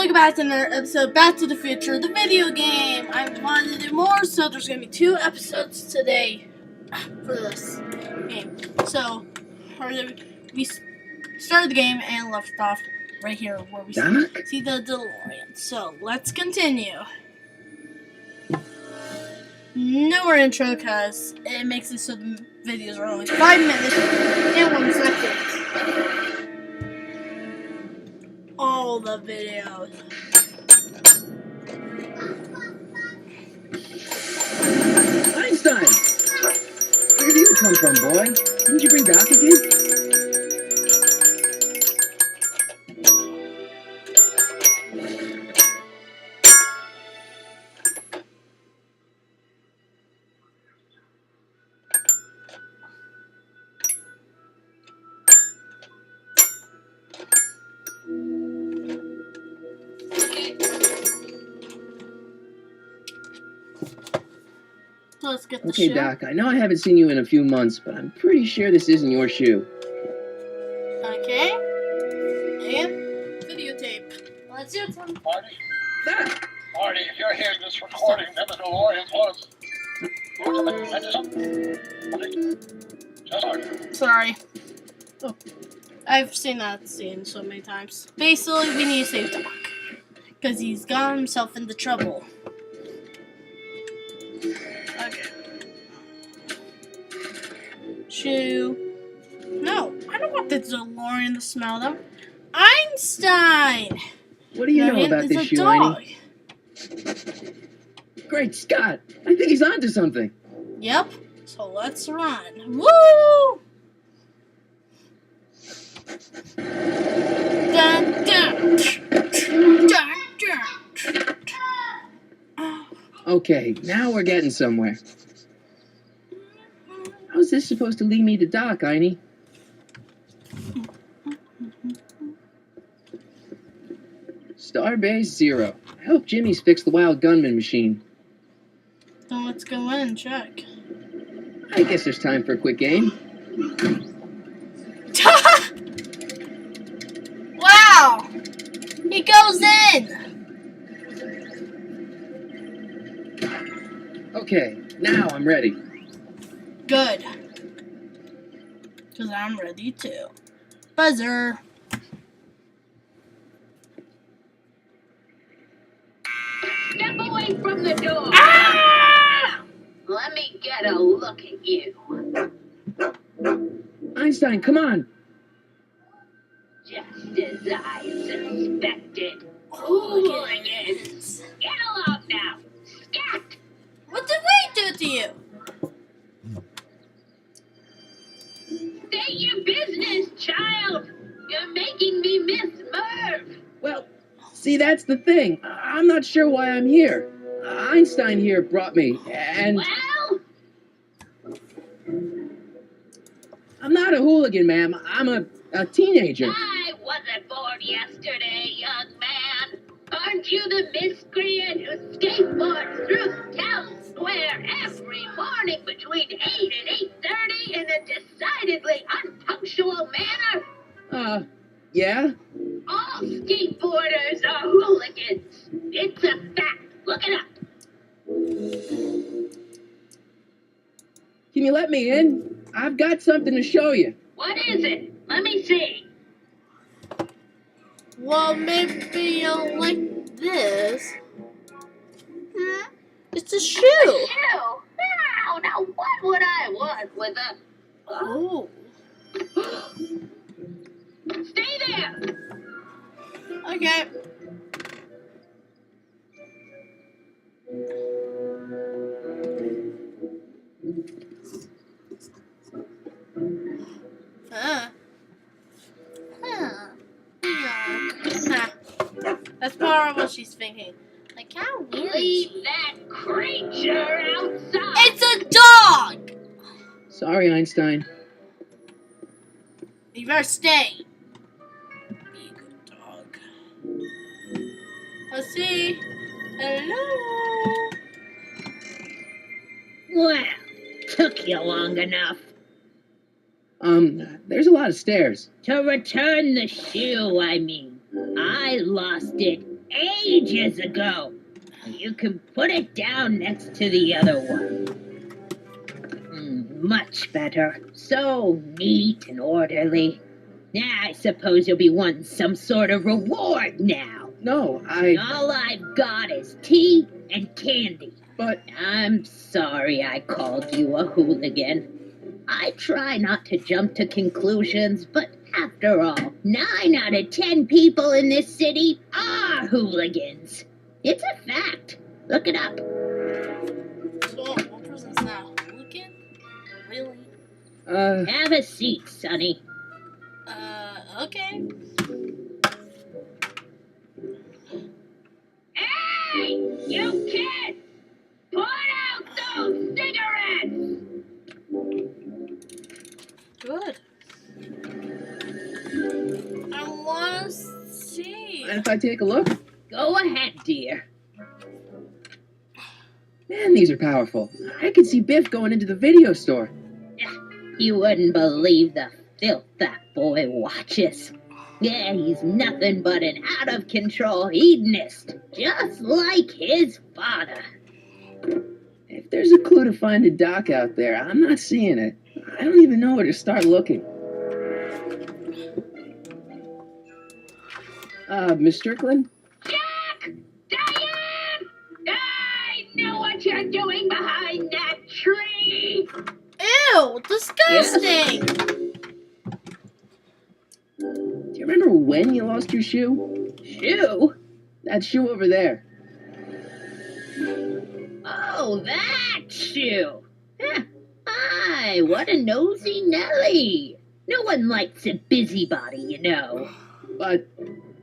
welcome back to another episode Back to the Future, the video game. I wanted to do more, so there's going to be 2 episodes today for this game. So, we started the game and left off right here where we see the DeLorean. So, let's continue. No more intro because it makes it so the videos are only 5 minutes and 1 second. All the videos. Einstein! Where did you come from, boy? Didn't you bring Doc with you? Let's get the Okay, shoe. Doc, I know I haven't seen you in a few months, but I'm pretty sure this isn't your shoe. Okay. And videotape. Let's do it. Marty? Doc! Marty, if you're hearing this recording, then the DeLorean was. Just Sorry. Oh. I've seen that scene so many times. Basically, we need to save Doc. Because he's got himself into trouble. Okay. Shoe. No, I don't want the DeLorean to smell them. Einstein! What do you know about this shoe, Einie? Great Scott! I think he's onto something. Yep. So let's run. Woo! Dun, dun, dun, dun. Okay, now we're getting somewhere. How's this supposed to lead me to Doc, Einie? Starbase 0. I hope Jimmy's fixed the Wild Gunman machine. Then let's go in and check. I guess there's time for a quick game. Wow! He goes in! Okay, now I'm ready. Good. Because I'm ready too. Buzzer. Step away from the door. Ah! Let me get a look at you. Einstein, come on! Just as I suspected. Hooligans. Get along now. Scat. What did we do to you? State your business, child. You're making me miss Merv. Well, see, that's the thing. I'm not sure why I'm here. Einstein here brought me, and Well, I'm not a hooligan, ma'am. I'm a teenager. I wasn't born yesterday, young man. Aren't you the miscreant who skateboards through town square every morning between 8 and 8:30 in a decidedly unpunctual manner? Yeah? All skateboarders are hooligans. It's a fact. Look it up. Can you let me in? I've got something to show you. What is it? Let me see. Well, maybe you'll like this. It's a shoe. Shoe. Now, what would I want with a... Oh. Stay there. Okay. That's part of what she's thinking. Like, how weird. Leave that creature outside. It's a dog! Sorry, Einstein. You better stay. Be a good dog. Let's see. Hello. Well, took you long enough. There's a lot of stairs. To return the shoe, I mean. I lost it ages ago. You can put it down next to the other one. Much better. So neat and orderly. Now I suppose you'll be wanting some sort of reward now. No, All I've got is tea and candy. But I'm sorry I called you a hooligan. I try not to jump to conclusions, but after all, 9 out of 10 people in this city are hooligans. It's a fact. Look it up. So, what person's now? Hooligan? Really? Have a seat, Sonny. Okay. Hey, you kids! Put out those cigarettes! Good. I want to see. if I take a look, Go ahead, dear. man, these are powerful. I can see Biff going into the video store. You wouldn't believe the filth that boy watches. Yeah, he's nothing but an out-of-control hedonist, just like his father. If there's a clue to find a doc out there, I'm not seeing it. I don't even know where to start looking. Miss Strickland? Jack! Diane! I know what you're doing behind that tree! Ew! Disgusting! Do you remember when you lost your shoe? Shoe? That shoe over there. Oh, that shoe! Huh. My, what a nosy Nelly! No one likes a busybody, you know. But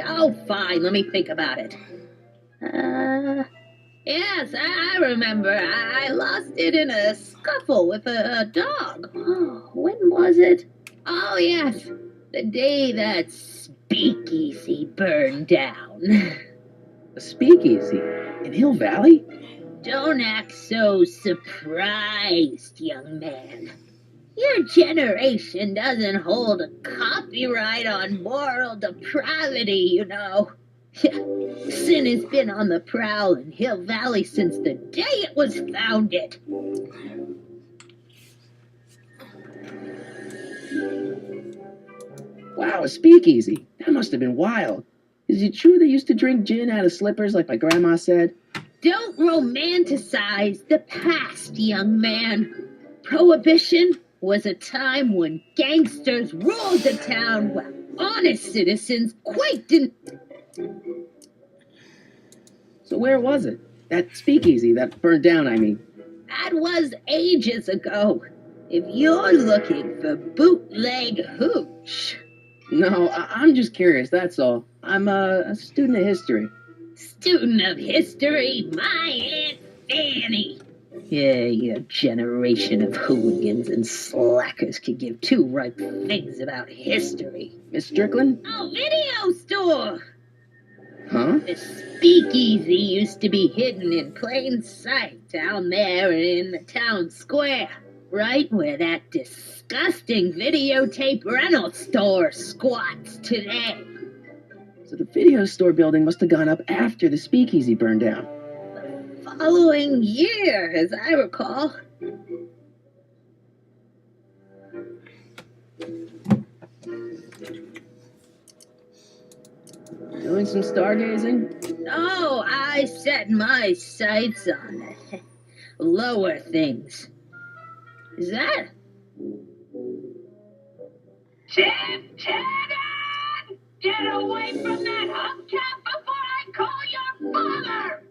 Oh, fine, let me think about it. Yes, I remember. I lost it in a scuffle with a dog. Oh, when was it? Oh, yes, the day that speakeasy burned down. a speakeasy in Hill Valley? Don't act so surprised, young man. Your generation doesn't hold a copyright on moral depravity, you know. Sin has been on the prowl in Hill Valley since the day it was founded. Wow, a speakeasy. That must have been wild. Is it true they used to drink gin out of slippers like my grandma said? Don't romanticize the past, young man. Prohibition was a time when gangsters ruled the town while honest citizens quaked in... So where was it? That speakeasy that burned down, I mean. That was ages ago. If you're looking for bootleg hooch... No, I'm just curious, that's all. I'm a student of history. Student of history, my Aunt Fanny. Yeah, your generation of hooligans and slackers could give two ripe figs about history. Miss Strickland? Oh, video store! Huh? The speakeasy used to be hidden in plain sight down there in the town square, right where that disgusting videotape rental store squats today. So the video store building must have gone up after the speakeasy burned down. Following year, as I recall. Doing some stargazing? No, I set my sights on lower things. Is that? Tim Tannen! Get away from that hubcap before I call your father!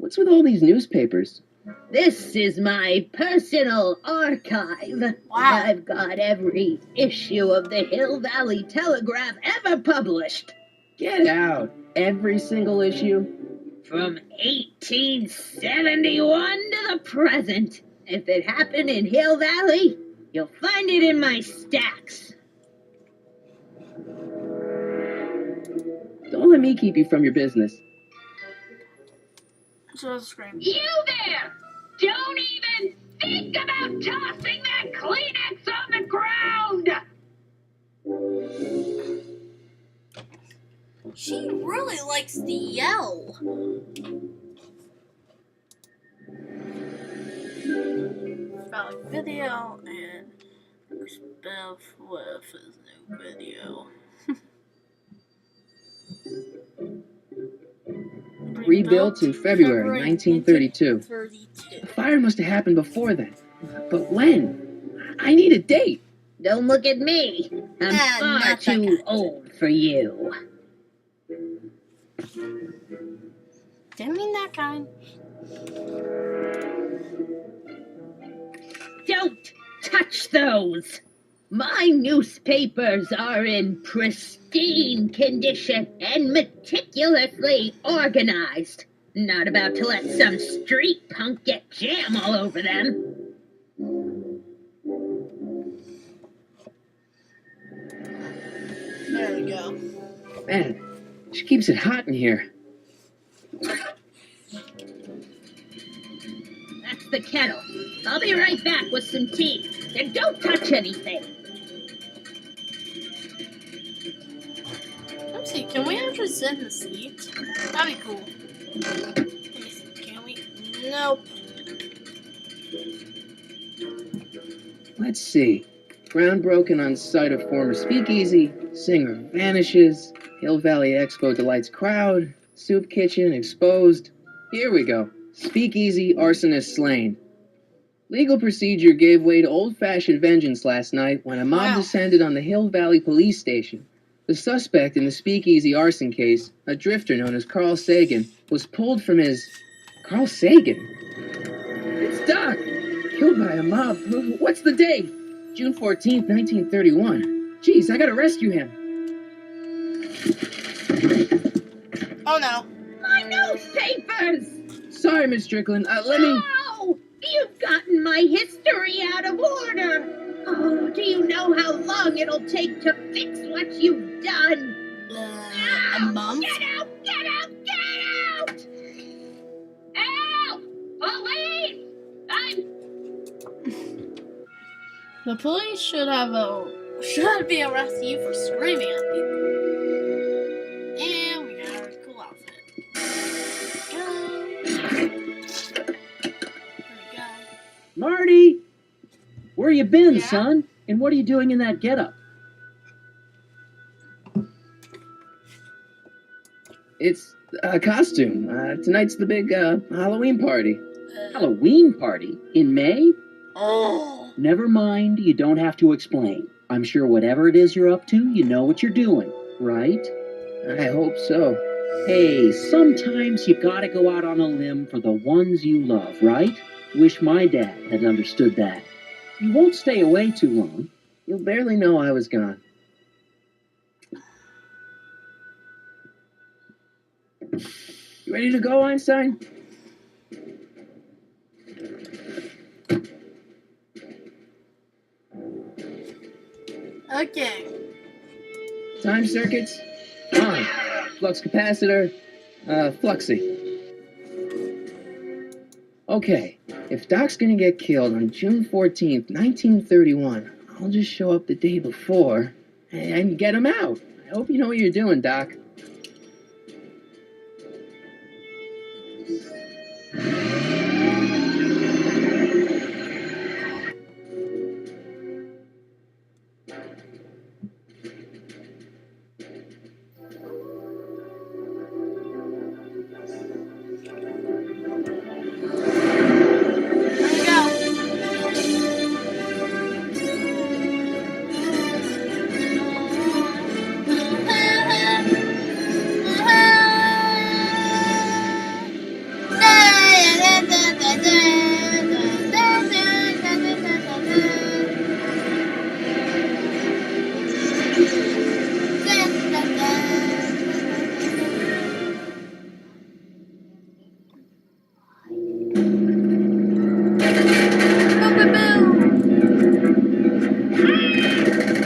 What's with all these newspapers? This is my personal archive. Wow. I've got every issue of the Hill Valley Telegraph ever published. Get out. Every single issue? From 1871 to the present. If it happened in Hill Valley, you'll find it in my stacks. Don't let me keep you from your business. So scream. You there! Don't even think about tossing that Kleenex on the ground? She really likes to yell. About video and Bev with his new video. Rebuilt in February 1932. 1932. The fire must have happened before then. But when? I need a date. Don't look at me. I'm Ah, far not that too guy. old for you. Didn't mean that kind. Don't touch those. My newspapers are in pristine condition and meticulously organized. Not about to let some street punk get jam all over them. There we go. Man, she keeps it hot in here. That's the kettle. I'll be right back with some tea. And don't touch anything. Let's see, can we actually sit in the seat? That'd be cool. Let me see, can we? Nope. Let's see. Ground broken on site of former speakeasy. Singer vanishes. Hill Valley Expo delights crowd. Soup kitchen exposed. Here we go. Speakeasy arsonist slain. Legal procedure gave way to old-fashioned vengeance last night when a mob Wow. descended on the Hill Valley Police Station. The suspect in the speakeasy arson case, a drifter known as Carl Sagan, was pulled from his... Carl Sagan? It's Doc! Killed by a mob. What's the date? June 14th, 1931. Jeez, I gotta rescue him. Oh no. My newspapers! Sorry, Miss Strickland. Let me... Oh, you've gotten my history out of order. Oh, do you know how long it'll take to fix what you've done? A month? Get out! Get out! Get out! Help! Police! I'm The police should be arresting you for screaming at people. And we got a really cool outfit. There we go. Marty! Where you been, Yeah? son? And what are you doing in that getup? It's a costume. Tonight's the big Halloween party. Halloween party? In May? Oh. Never mind, you don't have to explain. I'm sure whatever it is you're up to, you know what you're doing, right? I hope so. Hey, sometimes you gotta go out on a limb for the ones you love, right? Wish my dad had understood that. You won't stay away too long. You'll barely know I was gone. You ready to go, Einstein? Okay. Time circuits on. Flux capacitor, fluxy. Okay, if Doc's gonna get killed on June 14th, 1931, I'll just show up the day before and get him out. I hope you know what you're doing, Doc. There we go.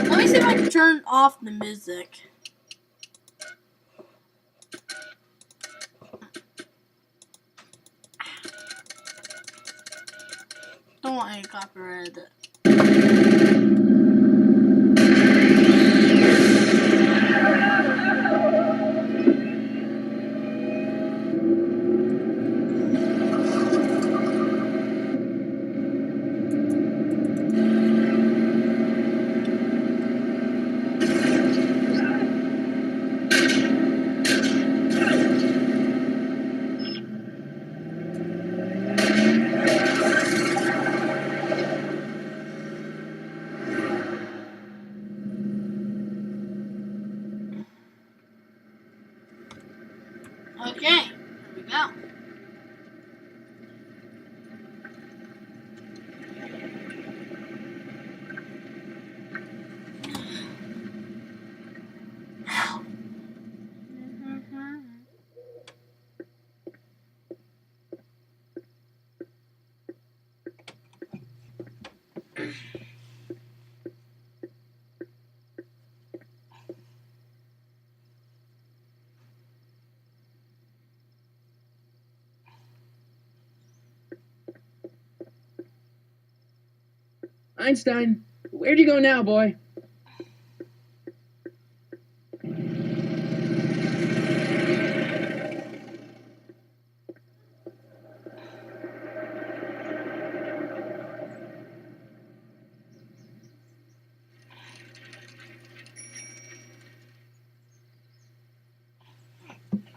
Let me see if I can turn off the music. Don't want any copyright. Okay, here we go. Einstein, where'd you go now, boy?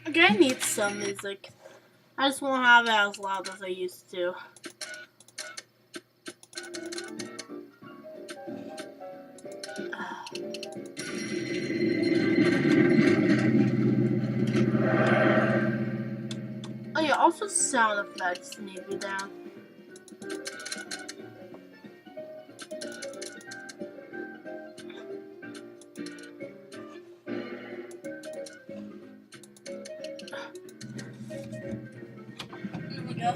Okay, I need some music. I just won't have it as loud as I used to. Oh yeah, also sound effects need to be down. Here we go.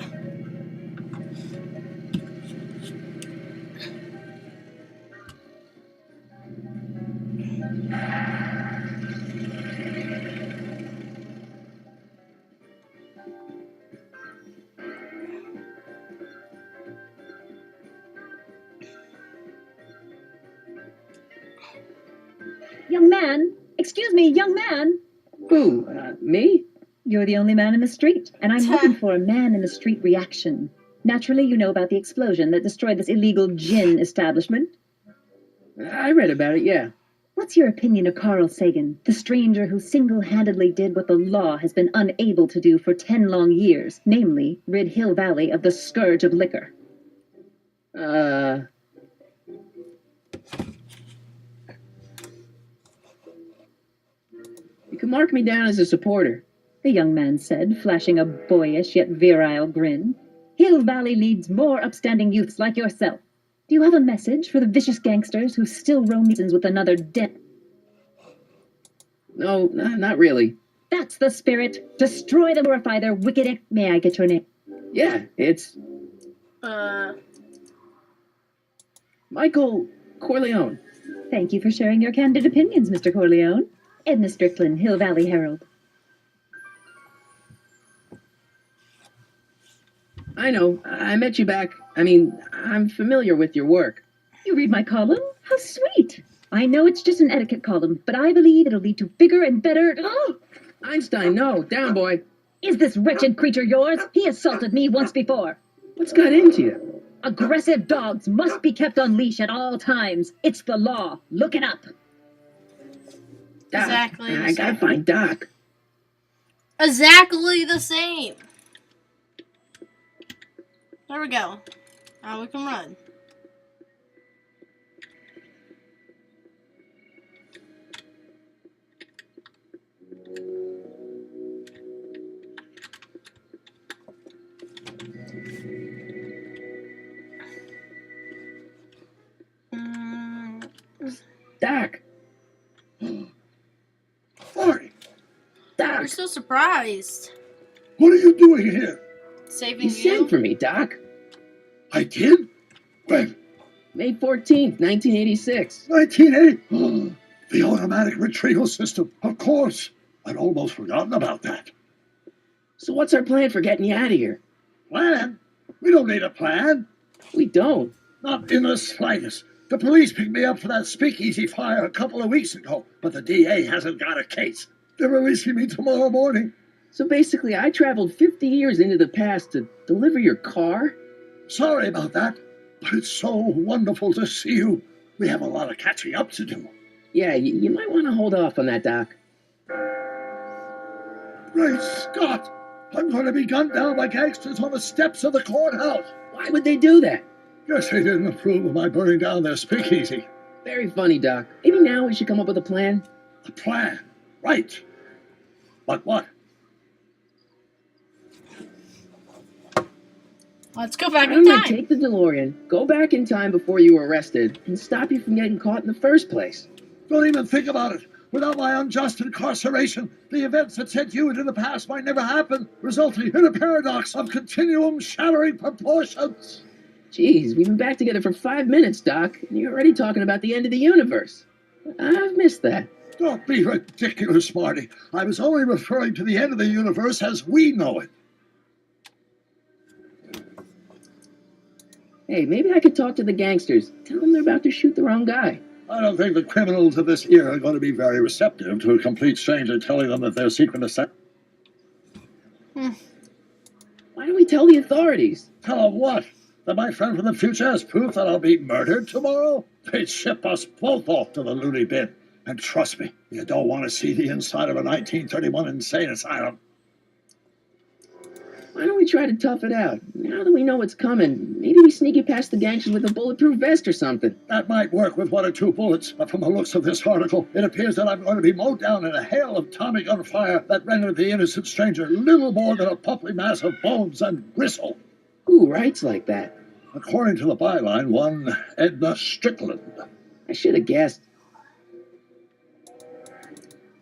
Young man, excuse me, young man. Who, me? You're the only man in the street, and I'm looking for a man in the street reaction. Naturally, you know about the explosion that destroyed this illegal gin establishment. I read about it, yeah. What's your opinion of Carl Sagan, the stranger who single-handedly did what the law has been unable to do for 10 long years, namely, rid Hill Valley of the scourge of liquor? You can mark me down as a supporter. The young man said, flashing a boyish yet virile grin. Hill Valley needs more upstanding youths like yourself. Do you have a message for the vicious gangsters who still roam these with another death? No, not really. That's the spirit. Destroy them, glorify their wicked. May I get your name? Yeah, it's Michael Corleone. Thank you for sharing your candid opinions, Mr. Corleone. Edna Strickland, Hill Valley Herald. I know, I met you back. I'm familiar with your work. You read my column? How sweet. I know it's just an etiquette column, but I believe it'll lead to bigger and better. Oh! Einstein, no, down, boy. Is this wretched creature yours? He assaulted me once before. What's got into you? Aggressive dogs must be kept on leash at all times. It's the law. Look it up. Doc, Exactly the I gotta same. find Doc. Exactly the same. There we go. Now we can run. Doc. Marty, Doc. We're so surprised. what are you doing here? Saving You you. sent for me, Doc. I did? When? May 14th, 1986. 1980? The automatic retrieval system. Of course. I'd almost forgotten about that. So what's our plan for getting you out of here? Plan? We don't need a plan. We don't. Not in the slightest. The police picked me up for that speakeasy fire a couple of weeks ago, but the DA hasn't got a case. They're releasing me tomorrow morning. So basically, I traveled 50 years into the past to deliver your car? Sorry about that, but it's so wonderful to see you. We have a lot of catching up to do. Yeah, you might want to hold off on that, Doc. Great Scott! I'm going to be gunned down by gangsters on the steps of the courthouse. Why would they do that? Guess they didn't approve of my burning down their speakeasy. Very funny, Doc. Maybe now we should come up with a plan. A plan, right? But what? Let's go back Why in don't I time. take the DeLorean, go back in time before you were arrested, and stop you from getting caught in the first place? Don't even think about it. Without my unjust incarceration, the events that sent you into the past might never happen, resulting in a paradox of continuum shattering proportions. Jeez, we've been back together for 5 minutes, Doc, and you're already talking about the end of the universe. I've missed that. Don't be ridiculous, Marty. I was only referring to the end of the universe as we know it. Hey, maybe I could talk to the gangsters. Tell them they're about to shoot the wrong guy. I don't think the criminals of this era are going to be very receptive to a complete stranger telling them that their secret assassin. Why don't we tell the authorities? Tell them what? That my friend from the future has proof that I'll be murdered tomorrow? They'd ship us both off to the loony bin. And trust me, you don't want to see the inside of a 1931 insane asylum. Why don't we try to tough it out? Now that we know what's coming, maybe we sneak it past the gangsters with a bulletproof vest or something. That might work with 1 or 2 bullets, but from the looks of this article, it appears that I'm going to be mowed down in a hail of Tommy gun fire that rendered the innocent stranger little more than a puppy mass of bones and gristle. Who writes like that? According to the byline, one Edna Strickland. I should have guessed.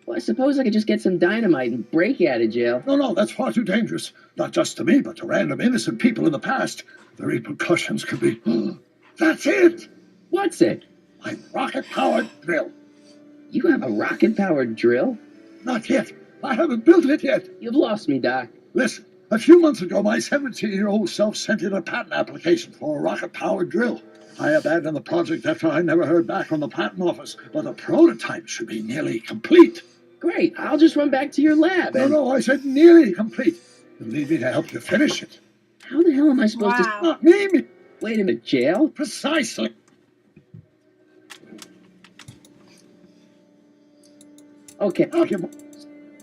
Well, I suppose I could just get some dynamite and break you out of jail. No, that's far too dangerous. Not just to me, but to random innocent people in the past. The repercussions could be... That's it! What's it? My rocket-powered drill. You have a rocket-powered drill? Not yet. I haven't built it yet. You've lost me, Doc. Listen, a few months ago, my 17-year-old self sent in a patent application for a rocket-powered drill. I abandoned the project after I never heard back from the patent office, but the prototype should be nearly complete. Great, I'll just run back to your lab and... No, I said nearly complete. You'll need me to help you finish it. How the hell am I supposed to... Wow. Not me. Wait a minute, jail? Precisely. Okay, Okay. There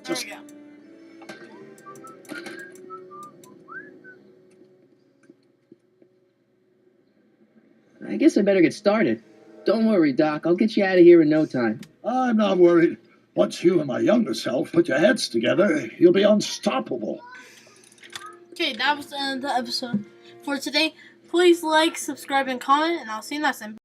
Just we go. I guess I better get started. Don't worry, Doc, I'll get you out of here in no time. I'm not worried. Once you and my younger self put your heads together, you'll be unstoppable. Okay, that was the end of the episode for today. Please like, subscribe, and comment, and I'll see you next time.